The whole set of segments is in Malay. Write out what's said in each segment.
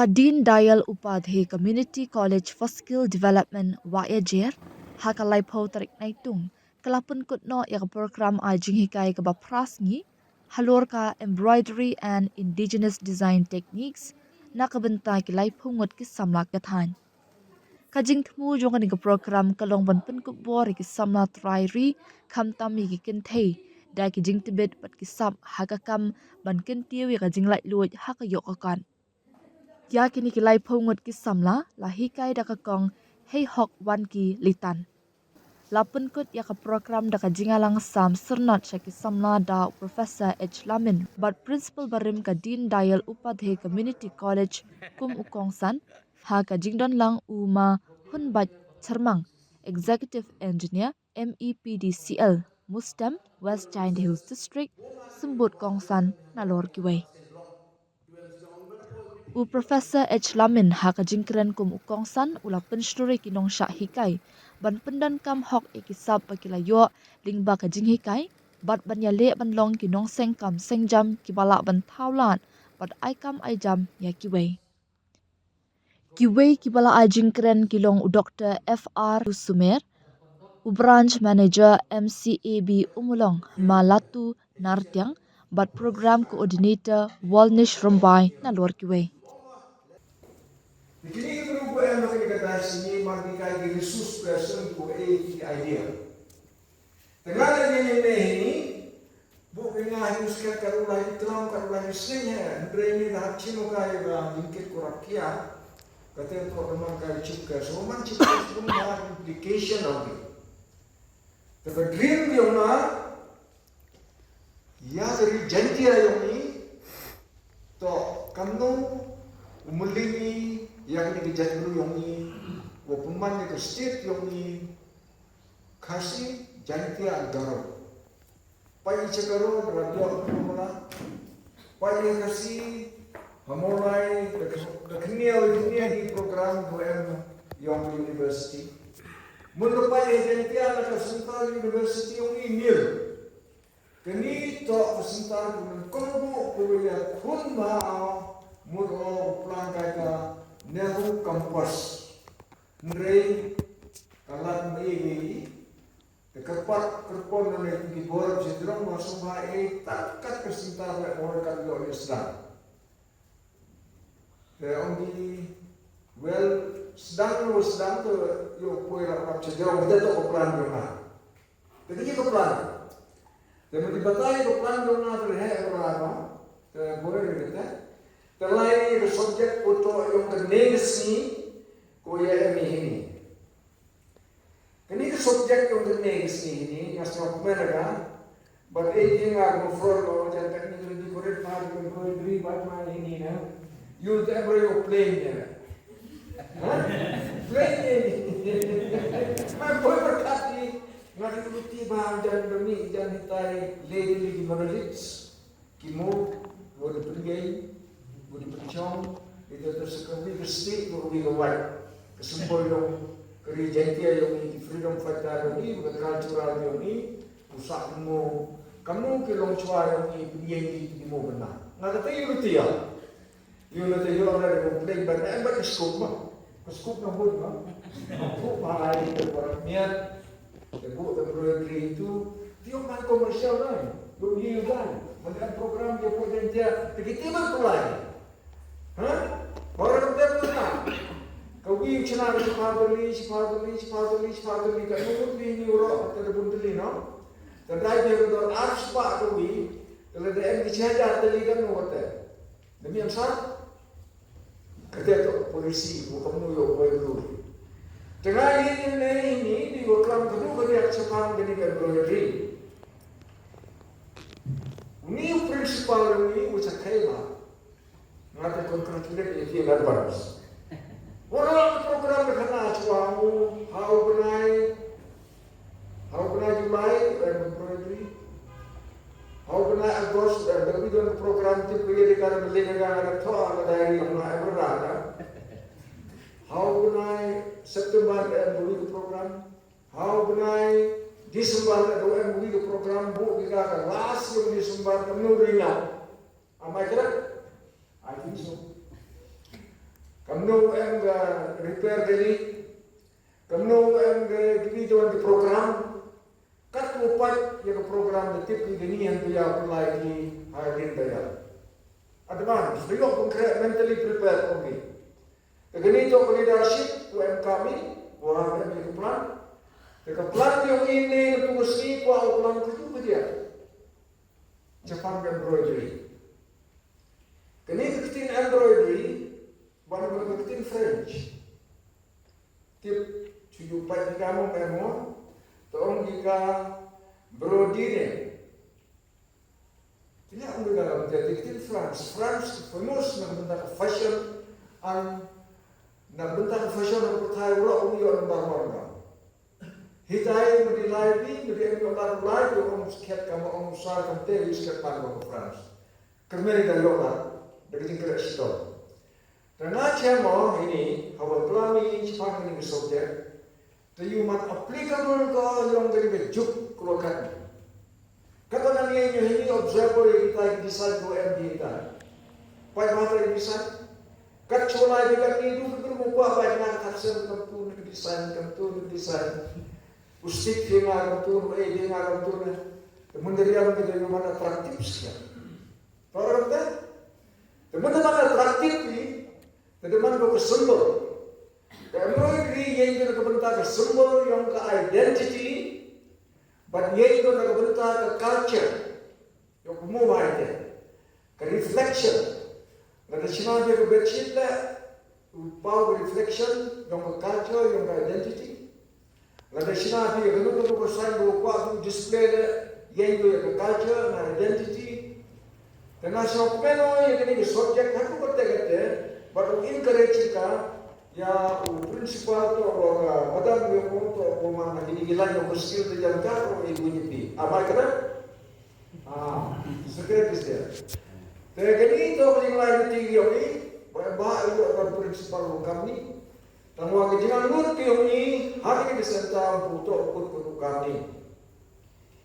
Deen Dayal Upadhyay Community College for Skill Development YAJR hakalai pho tarik naitung kalapun kutno ya program ajing hikai ka bapras ngi halor ka embroidery and indigenous design techniques nakabenta ki lai phungot ki samla ka than kajing thmu jong ani ka program kalong ban pen ku bor ki samla trai ri kham tam mi ki kin thei da ki jing tibet pat ki sap hakakam ban kin tiwi ka jing lai luoj hakayok akan ya kini ki lai phongot ki samla la hi kai da ka kong hei hok wan ki litan lapun kut ya ka program da ka jingalang sam sernat shaki samla da professor H Lamin but principal barim ka Deen Dayal Upadhyay Community College kum ukong san ha ka jingdon lang uma hunbat charmang executive engineer MEPDCL Mustam West Giant Hills District Sumbut Kongsan Nalor Kiway U Professor H Lamin haka jingkran kum ukong san ula pensuri kinong sha hikai ban pendan kam hok ikisap pakila yo lingba ka jing hikai bat ban ya le ban long kinong seng kam seng jam kibala ban thaulan bat ai kam ai jam ya kiwei kibala ai jingkran kilong u Dr FR Sumer u branch manager MCAB Umulong Malatu Nartyang bat program coordinator Walnish Rumbai na lor kiwei Kini grupo yang nakikita sini magkikay di resource person ko idea. Tengah ni ini bukan nga hinuskal karulay itlam karulay isnya breni dah cino kaya ba mungkin kurakia kata to naman kaya chipka so man chipka semua implication of it. Tapi dream yung na ya dari janji yung ni to kamno umulingi yang ini jadul yang ini, walaupun ke state yang ini kasih jantia agaro, pai cakaro radio kumala, pai kasih hamolai dunia di program UM Young University, mula pai jantia la Central University yang ini kini to Central kumbu kuliah kun mau mula plan kaya Nehru Campus, Nrei kalat mai kepat kerpon nolai di bawah sedang masuk mai takat kesintar orang kalau Islam. Ongi well sedang tu yo kue lapar sejauh kita tu plan dona. Jadi kita plan. Dan dibatai tu plan dona terheh orang boleh kita. Terlain subjek untuk yang ternegas ni, kuya ini. Kini subjek yang ternegas ni, ngasih apa mereka, but ini nggak ngofrol kalau jangan teknik di korea pada korea beri batma ini na, you tak boleh plane nya, plane ini, mana boleh berkati, ngasih bukti bahan jangan demi jangan hitai lady Maralits, Kimo, boleh pergi. Budi pencong itu terus kami bersih kami kawat kesumpul yang keri jantia yang ini freedom fighter yang ini bukan cultural yang ini usahmu kamu kilong cua yang ini penyanyi di mau benar nggak kata you nanti orang ada komplain banyak keskup nabut aku mahal itu orang niat tebuk embroidery itu tiap main komersial lain begini kan mengenai program dia potensial begitu mana Orang kita pernah kau pergi cina sepatuli kat mulut ni urut telepon teli no. Terdai dia betul arus pak kau pergi kalau dia dicajar teli kan urut demi yang sah kata tu polisi bukan nuyuk baru. Tengah ini di program kedua dia sepang jadi kan berhenti. Ini prinsipal ini ucap kaya Ngata konkretnya ini yang bagus. Orang program berkena cuamu, how benai Julai dan embroidery, how benai Agustus dan berbicara program tipe yang dikatakan melenggang ada toa dari mulai berada. How benai September dan berbicara program, how benai Desember dan berbicara program bu dikatakan last yang Desember penuh ringan. Amai kira I think so. kamu yang repair dari, kamu yang gini tuan di program, kat lupa ya ke program detik ini yang tu ya apply di hadirin daya. Advance, belum konkret mentally prepared for me. Begini tu leadership UM kami, buat kami ke plan. Ke plan yang ini tu mesti kuat plan itu dia. Jepang embroidery. Kini ketin embroidery, bukan ketin French. Tip tujuh empat kamu memang, tolong jika brodine. Ini aku bilang jadi ketin France. France famous nak fashion and nak fashion aku tahu orang yang nomor 1. Hitai menilai ni, menilai orang lain orang sekiat kamu orang besar kamu teh sekiat pandang France. Kerana dah lokat. Begitu kira situ. Dan macam ini, awal pelami cepat ini subjek, terima applicable ke yang dari bejuk keluarkan. Kata nanya ini observer yang kita desain untuk MD kita. Pai mata yang desain. Kat cola juga ini dulu berubah banyak kapsen kamu desain. Ustik dia ngatur, dia ngatur. Kemudian dia mana praktik sekian. Faham tak? Teman-teman atraktif ni, teman-teman kau kesembel. Embroidery yang itu kebentuk kesembel yang ke identity, but yang itu kebentuk ke culture, yang kumumai dia, ke reflection. Ada cina dia ke bedsheet lah, upau reflection yang ke culture, yang ke identity. Ada cina dia ke sign upau display yang itu ke culture, and identity. Karena sopeno yang ini subjek aku kata, baru encourage kita, ya prinsipal tu orang, madam yang tu orang ini gila yang skill tu jangan kau ibu ni, apa kata? Secret dia. Tapi ini tu yang lain tinggi ini, bah itu orang prinsipal kami. Tamu agak jangan ngerti ini, hari ini sentam putu putu kami.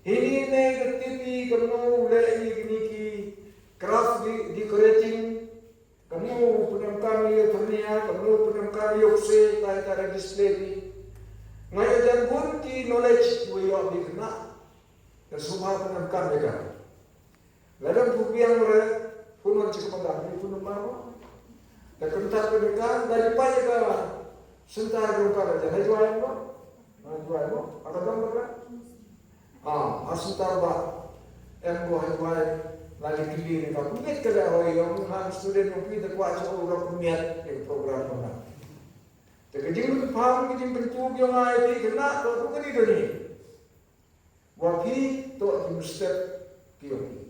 Ini negatif kamu leh ini ki. Craft decorating, kamu punya kami pernia, kamu punya kami okse, tarik display ni. Ngaya jangan bunti knowledge we are dikena, dan semua punya kami kan. Ladang pubiang mereka, punon cukup dah, ni punon mana? Dan kentar pendekan dari pagi ke sentar berukar aja. Hai jual apa? Jual apa? Ada dong mereka? Asentar bah, jual. Lagi kiri ni, kalau punya kerja orang yang student yang punya kuasa orang punya program mana. Jadi jika faham kita bentuk yang ada kena, kalau bukan itu ni, wapi to step pion.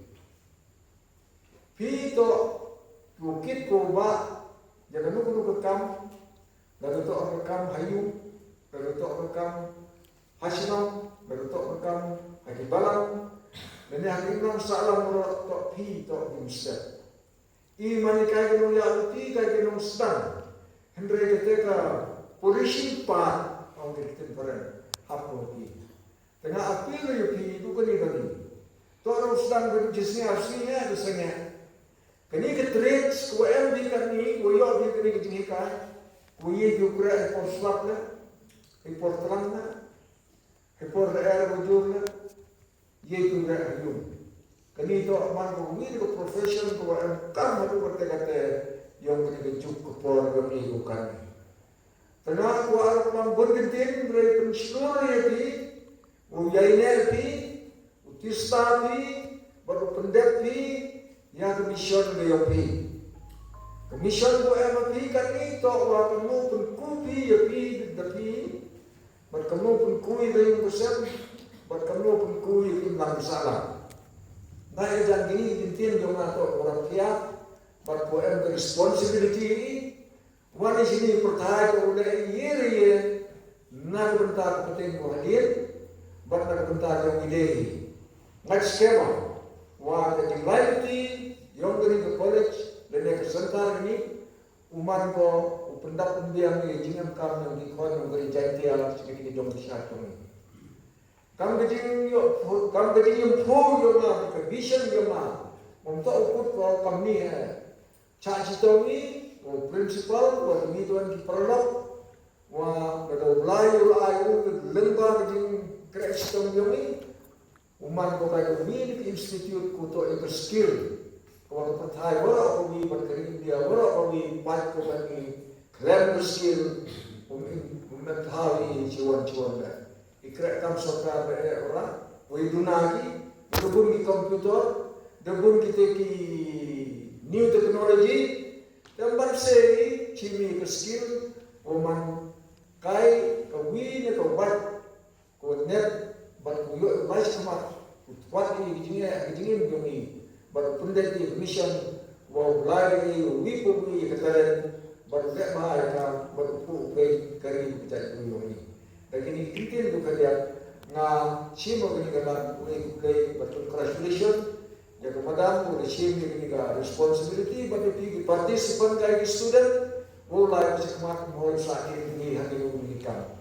Pi to bukit koba, jangan lupa rekam, lalu to rekam hayu, lalu to rekam hasinam, lalu to rekam haki balang. Dan yang ini salah merok tok pi tok dimsel. Iman kai genong ya uti kai genong stang. Hendrai ketika polisi part orang kita peren hapo pi. Tengah apil yo pi itu kan ini. Tok orang stang berjisnya aslinya desanya. Kini ke trade ko MD kan ni ko yo di kini jingika. Ko ye jukra ekor swap na. Ekor terang na. Ekor air bujur na. Yaitu ayun. Kini itu aman kami itu profession tu kam itu kata-kata yang berkejuk kepor kami bukan. Tengah kuat orang bergentin mereka pensiun lagi, uyainnya lagi, utista lagi, baru pendek lagi, yang commission lagi. Commission tu lagi kan itu orang kamu pun kupi lagi, berkamu pun kui lagi besar. Buat kamu pun kui itu masalah. Nah, jangan gini intinya jangan atau orang tiap. Buat poem responsibility ini. Wan di sini percaya udah iya. Nak bentar penting hadir. Buat nak bentar yang ide. Next skema. Wah, jadi library yang dari ke college dan yang kesentar ini. Uman ko upendak pendiam ni jingan kam yang di kau yang dari janti alam sedikit di dong satu ni. Kam kecil yang full yang mana, vision yang mana, untuk ukur kau kami Cak Cito ni o principal wa ni tuan ki perlok wa bedo layu lemba jing kreatom yomi uman ko kai ni institute ko to e skill ko ko pathai wa ko ni berkering dia wa ko ni pat ko ni grand skill menthali ciwan da ikra kam sokra be ora we dunagi debun ki komputer debun ki new technology gambar seri chimi ke skill oman kai ka wi ne ko bat ko net bat ko yo mais kama wat ni gini bumi bat pundet ni mission wa lari wi ko wi kataren bat ke ma ka bat ku pe kari kita ko ni lakini kitin du kaya nga chimo ni galan ko bat congratulations ya kepada ko chimi ni ga responsibility bat di participant kai student mulai sekemat mulai sakit ini hati menikah